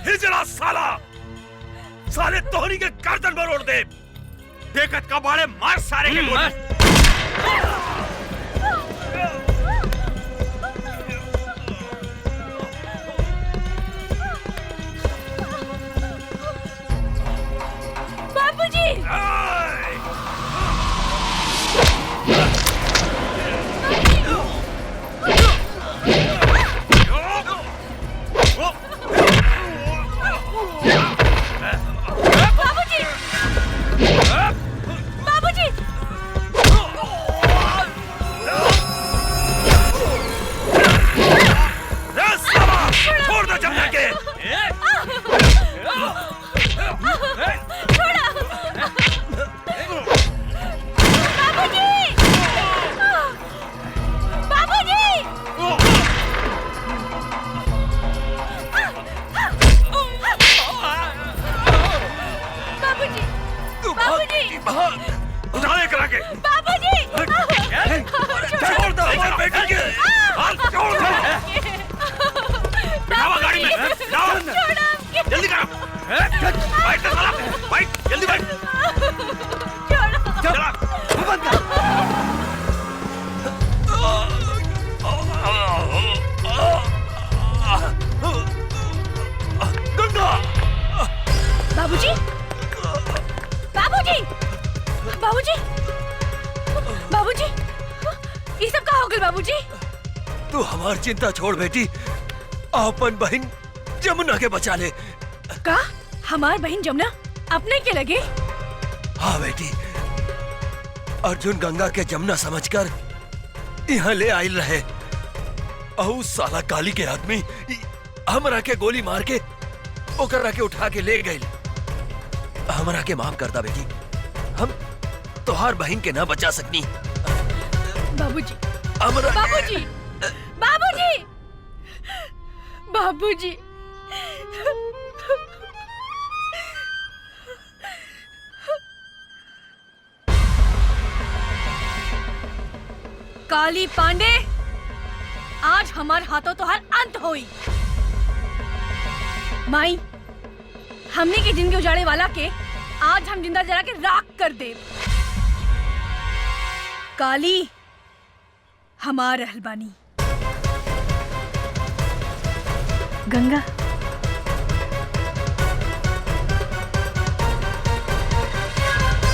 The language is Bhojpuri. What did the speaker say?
हिजड़ा साला, साले तोहनी के गर्दन मरोड़ दे। देखत का बाड़े मार सारे के गोली। बाबूजी! छोड़ दो जमुना के। उठा ले करा के। बाबूजी! छोड़ दो हमारी बेटी के। छोड़ दो। बिठाओ गाड़ी में। बिठाओ। जल्दी करो। बैठ साला। बैठ जल्दी बैठ। चला। बंद कर। गंगा। बाबूजी! बाबूजी! बाबूजी! बाबूजी! ये सब कहाँ हो गए बाबूजी? तू हमार चिंता छोड़ बेटी, अपन बहन जमुना के बचा ले। का? हमार बहन जमुना अपने के लगे? हाँ बेटी, अर्जुन गंगा के जमुना समझकर यहाँ ले आयल रहे। अहू साला काली के आदमी हमरा के गोली मार के ओकरा के उठा के ले गए। हमरा के माफ कर दा बेटी, हम तोहार बहन के ना बचा सकनी। बाबूजी! हमरा बाबूजी! बाबूजी! बाबूजी! काली पांडे, आज हमारे हाथों तो हर अंत होई। माई, हमने की जिंदगी उजाड़े वाला के आज हम जिंदा जला के राख कर दे। काली हमार रहलबानी। गंगा